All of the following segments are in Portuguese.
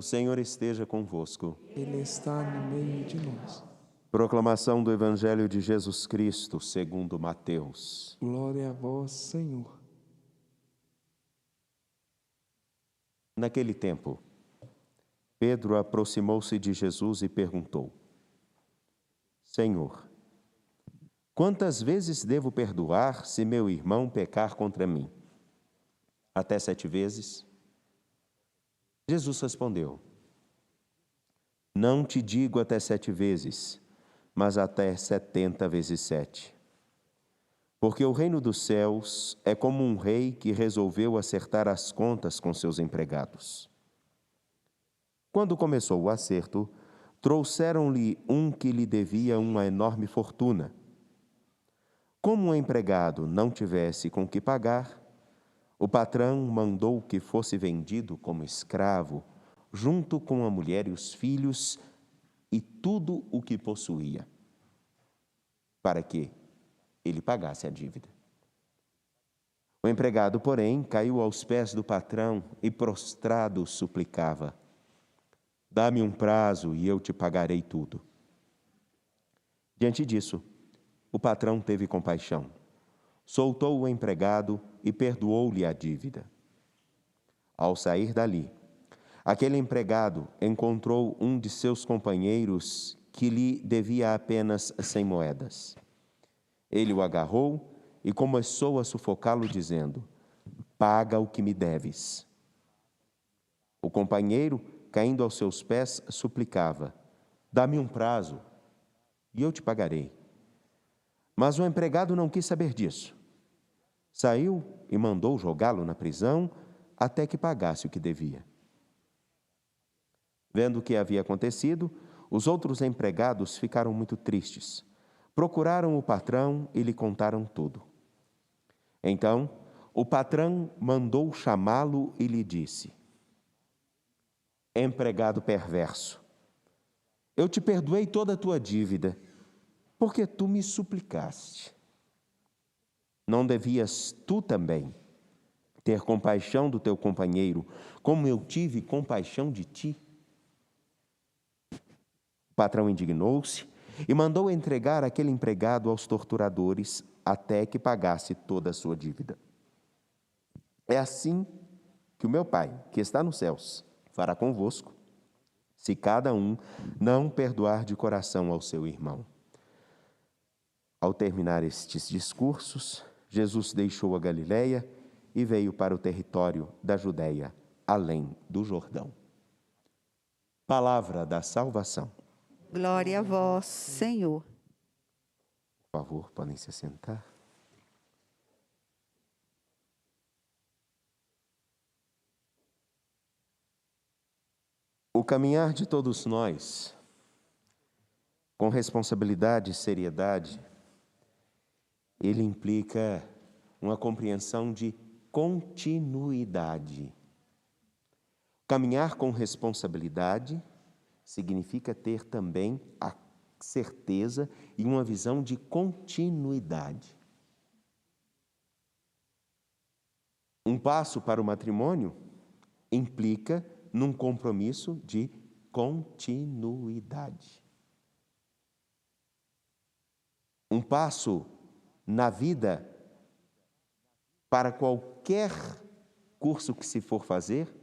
Senhor esteja convosco. Ele está no meio de nós. Proclamação do Evangelho de Jesus Cristo, segundo Mateus. Glória a vós, Senhor. Naquele tempo, Pedro aproximou-se de Jesus e perguntou: Senhor, quantas vezes devo perdoar se meu irmão pecar contra mim? Até 7 vezes? Jesus respondeu: Não te digo até 7 vezes, mas até 70 vezes 7. Porque o reino dos céus é como um rei que resolveu acertar as contas com seus empregados. Quando começou o acerto, trouxeram-lhe um que lhe devia uma enorme fortuna. Como o empregado não tivesse com que pagar, o patrão mandou que fosse vendido como escravo, junto com a mulher e os filhos e tudo o que possuía, para que ele pagasse a dívida. O empregado, porém, caiu aos pés do patrão e, prostrado, suplicava: Dá-me um prazo e eu te pagarei tudo. Diante disso, o patrão teve compaixão, soltou o empregado e perdoou-lhe a dívida. Ao sair dali, aquele empregado encontrou um de seus companheiros que lhe devia apenas 100 moedas. Ele o agarrou e começou a sufocá-lo, dizendo: Paga o que me deves. O companheiro, caindo aos seus pés, suplicava: Dá-me um prazo e eu te pagarei. Mas o empregado não quis saber disso. Saiu e mandou jogá-lo na prisão até que pagasse o que devia. Vendo o que havia acontecido, os outros empregados ficaram muito tristes. Procuraram o patrão e lhe contaram tudo. Então, o patrão mandou chamá-lo e lhe disse: Empregado perverso, eu te perdoei toda a tua dívida, porque tu me suplicaste. Não devias tu também ter compaixão do teu companheiro, como eu tive compaixão de ti? O patrão indignou-se e mandou entregar aquele empregado aos torturadores até que pagasse toda a sua dívida. É assim que o meu Pai, que está nos céus, fará convosco, se cada um não perdoar de coração ao seu irmão. Ao terminar estes discursos, Jesus deixou a Galileia e veio para o território da Judéia, além do Jordão. Palavra da salvação. Glória a vós, Senhor. Por favor, podem se sentar. O caminhar de todos nós, com responsabilidade e seriedade, ele implica uma compreensão de continuidade. Caminhar com responsabilidade significa ter também a certeza e uma visão de continuidade. Um passo para o matrimônio implica num compromisso de continuidade. Um passo na vida para qualquer curso que se for fazer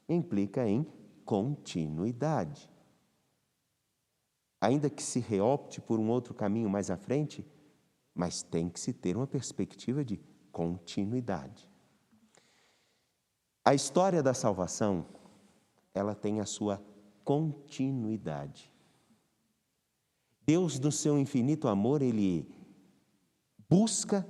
implica em continuidade. Ainda que se reopte por um outro caminho mais à frente, mas tem que se ter uma perspectiva de continuidade. A história da salvação, ela tem a sua continuidade. Deus, no seu infinito amor, Ele busca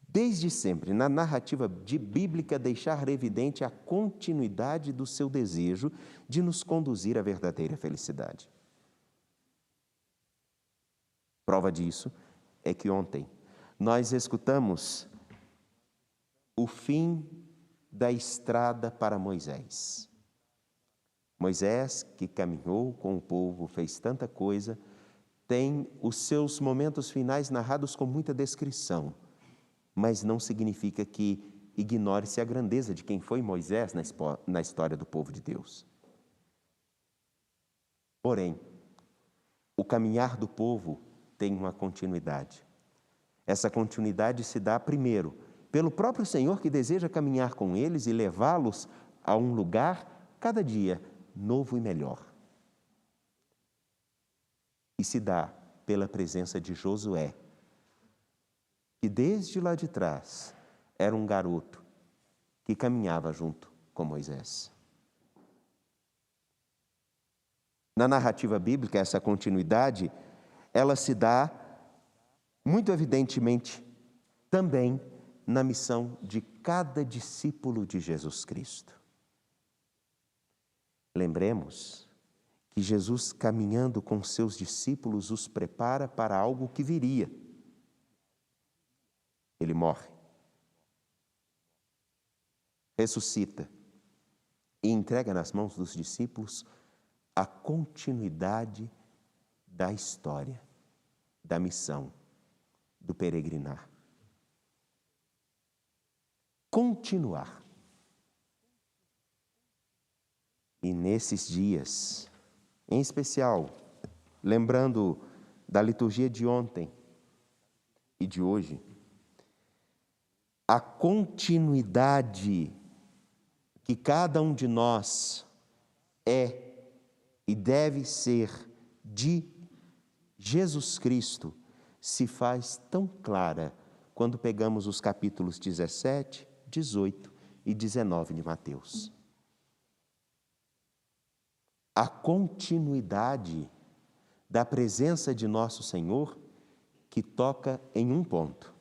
desde sempre, na narrativa bíblica, deixar evidente a continuidade do seu desejo de nos conduzir à verdadeira felicidade. Prova disso é que ontem nós escutamos o fim da estrada para Moisés. Moisés, que caminhou com o povo, fez tanta coisa, tem os seus momentos finais narrados com muita descrição, mas não significa que ignore-se a grandeza de quem foi Moisés na história do povo de Deus. Porém, o caminhar do povo tem uma continuidade. Essa continuidade se dá, primeiro, pelo próprio Senhor que deseja caminhar com eles e levá-los a um lugar, cada dia, novo e melhor. E se dá pela presença de Josué, que desde lá de trás era um garoto que caminhava junto com Moisés. Na narrativa bíblica, essa continuidade, ela se dá muito evidentemente também na missão de cada discípulo de Jesus Cristo. Lembremos que Jesus, caminhando com seus discípulos, os prepara para algo que viria. Ele morre, ressuscita e entrega nas mãos dos discípulos a continuidade da história, da missão, do peregrinar. Continuar. E nesses dias, em especial, lembrando da liturgia de ontem e de hoje, a continuidade que cada um de nós é e deve ser de Jesus Cristo se faz tão clara quando pegamos os capítulos 17, 18 e 19 de Mateus. A continuidade da presença de nosso Senhor que toca em um ponto.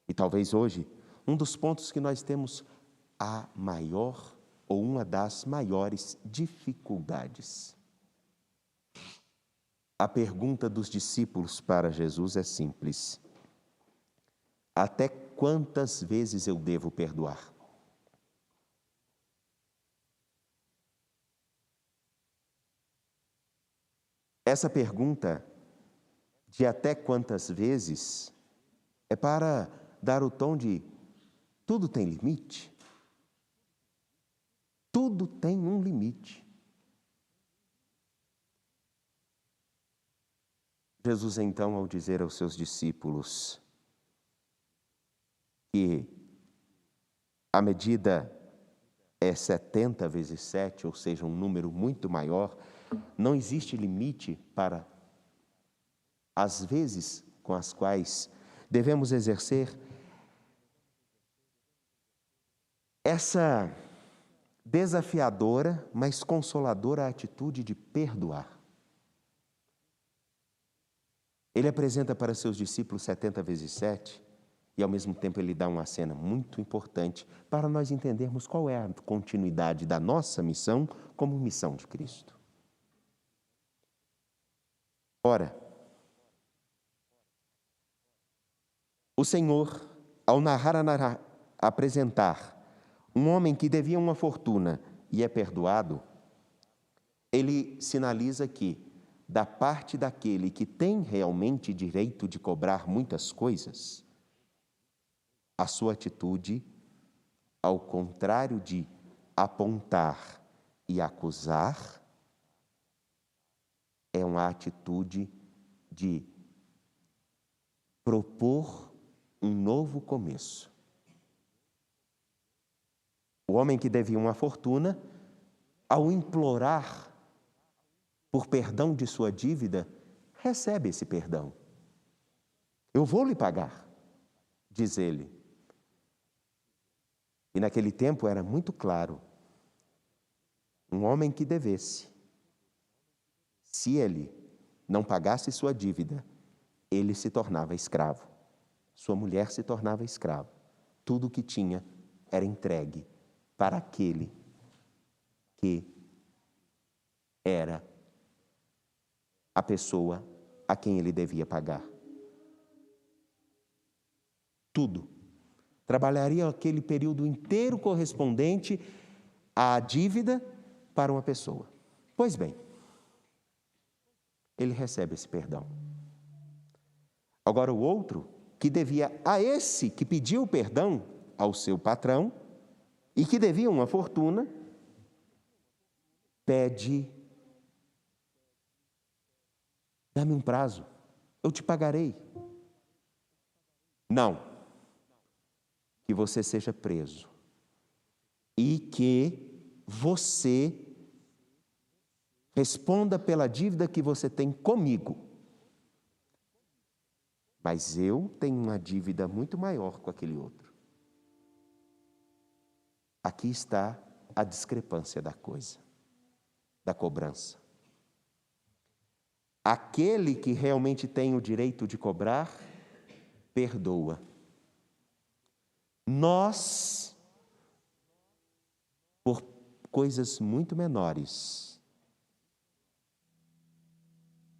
E talvez hoje, um dos pontos que nós temos a maior ou uma das maiores dificuldades. A pergunta dos discípulos para Jesus é simples: até quantas vezes eu devo perdoar? Essa pergunta de até quantas vezes é para dar o tom de tudo tem limite. Tudo tem um limite. Jesus, então, ao dizer aos seus discípulos que a medida é 70 vezes 7, ou seja, um número muito maior, não existe limite para as vezes com as quais devemos exercer essa desafiadora, mas consoladora atitude de perdoar. Ele apresenta para seus discípulos 70 vezes 7 e, ao mesmo tempo, ele dá uma cena muito importante para nós entendermos qual é a continuidade da nossa missão como missão de Cristo. Ora, o Senhor, ao apresentar um homem que devia uma fortuna e é perdoado, ele sinaliza que, da parte daquele que tem realmente direito de cobrar muitas coisas, a sua atitude, ao contrário de apontar e acusar, é uma atitude de propor um novo começo. O homem que devia uma fortuna, ao implorar por perdão de sua dívida, recebe esse perdão. Eu vou lhe pagar, diz ele. E naquele tempo era muito claro, um homem que devesse, se ele não pagasse sua dívida, ele se tornava escravo. Sua mulher se tornava escrava. Tudo o que tinha era entregue para aquele que era a pessoa a quem ele devia pagar. Tudo. Trabalharia aquele período inteiro correspondente à dívida para uma pessoa. Pois bem, ele recebe esse perdão. Agora o outro, que devia a esse que pediu perdão ao seu patrão e que devia uma fortuna, pede Dá-me um prazo, eu te pagarei. Não, que você seja preso e que você responda pela dívida que você tem comigo. Mas eu tenho uma dívida muito maior com aquele outro. Aqui está a discrepância da coisa, da cobrança. Aquele que realmente tem o direito de cobrar, perdoa. Nós, por coisas muito menores,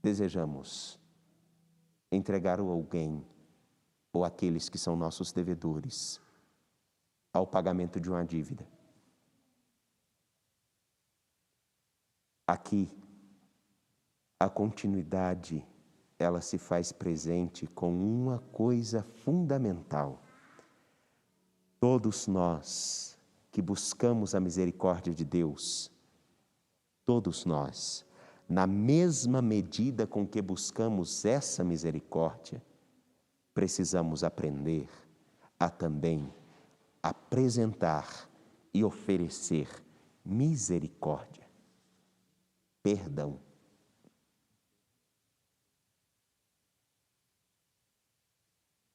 desejamos entregar alguém ou aqueles que são nossos devedores ao pagamento de uma dívida. Aqui, a continuidade, ela se faz presente com uma coisa fundamental. Todos nós que buscamos a misericórdia de Deus, todos nós, na mesma medida com que buscamos essa misericórdia, precisamos aprender a também apresentar e oferecer misericórdia, perdão.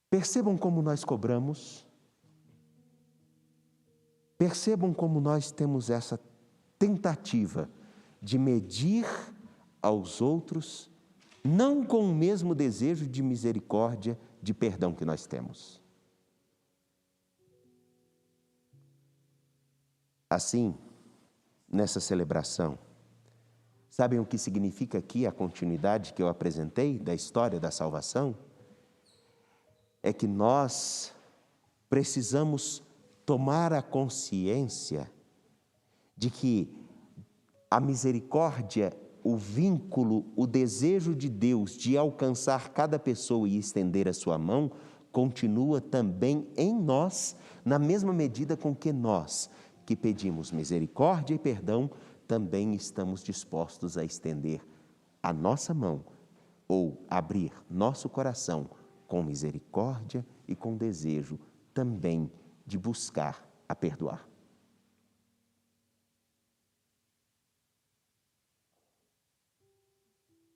Percebam como nós cobramos, percebam como nós temos essa tentativa de medir aos outros, não com o mesmo desejo de misericórdia, de perdão que nós temos. Assim, nessa celebração, sabem o que significa aqui a continuidade que eu apresentei da história da salvação? É que nós precisamos tomar a consciência de que a misericórdia, o vínculo, o desejo de Deus de alcançar cada pessoa e estender a sua mão, continua também em nós, na mesma medida com que nós, que pedimos misericórdia e perdão, também estamos dispostos a estender a nossa mão ou abrir nosso coração com misericórdia e com desejo também de buscar a perdoar.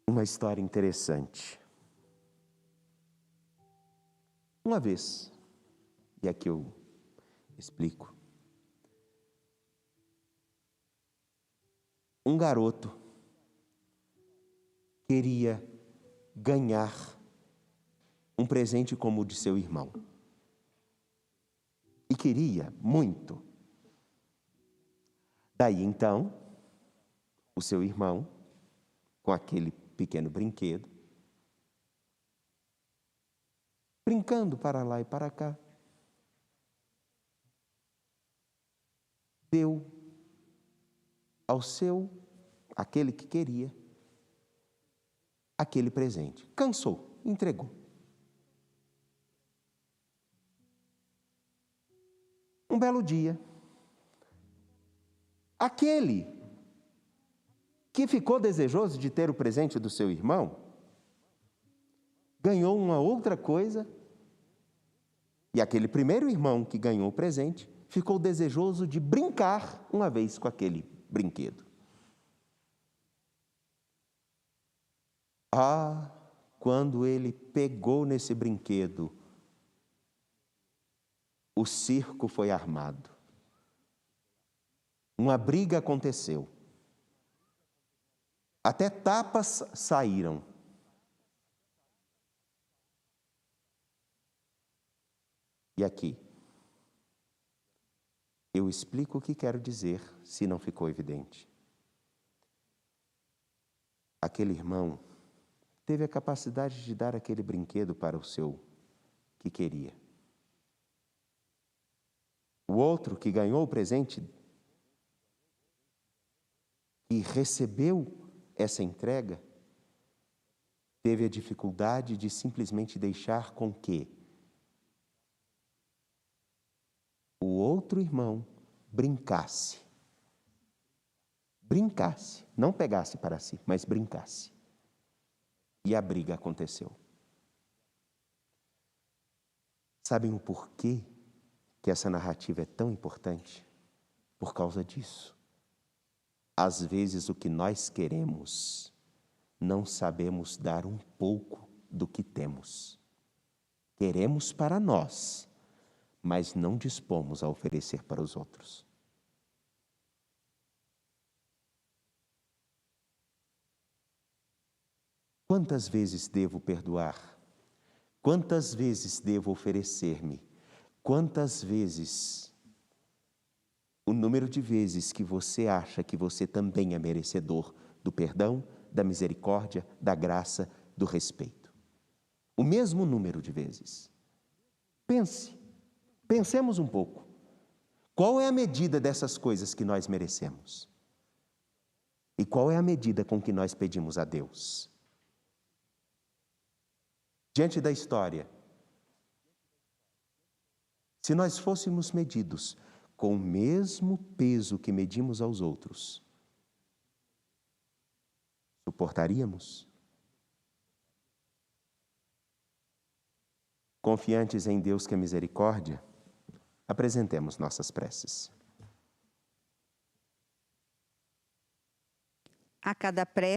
Uma história interessante. Uma vez, e aqui eu explico, um garoto queria ganhar um presente como o de seu irmão. E queria muito. Daí então, o seu irmão, com aquele pequeno brinquedo, brincando para lá e para cá, deu ao seu, aquele que queria, aquele presente. Cansou, entregou. Um belo dia, aquele que ficou desejoso de ter o presente do seu irmão, ganhou uma outra coisa, e aquele primeiro irmão que ganhou o presente ficou desejoso de brincar uma vez com aquele brinquedo. Ah, quando ele pegou nesse brinquedo, o circo foi armado. Uma briga aconteceu. Até tapas saíram. E aqui, eu explico o que quero dizer, se não ficou evidente. Aquele irmão teve a capacidade de dar aquele brinquedo para o seu que queria. O outro que ganhou o presente e recebeu essa entrega, teve a dificuldade de simplesmente deixar com que o outro irmão brincasse. Brincasse, não pegasse para si, mas brincasse. e a briga aconteceu. Sabem o porquê que essa narrativa é tão importante? Por causa disso. Às vezes o que nós queremos, não sabemos dar um pouco do que temos. Queremos para nós, mas não dispomos a oferecer para os outros. Quantas vezes devo perdoar? Quantas vezes devo oferecer-me? Quantas vezes, o número de vezes que você acha que você também é merecedor do perdão, da misericórdia, da graça, do respeito? O mesmo número de vezes. Pensemos um pouco. Qual é a medida dessas coisas que nós merecemos? E qual é a medida com que nós pedimos a Deus? Diante da história, se nós fôssemos medidos com o mesmo peso que medimos aos outros, suportaríamos? Confiantes em Deus que é misericórdia, apresentemos nossas preces. A cada prece,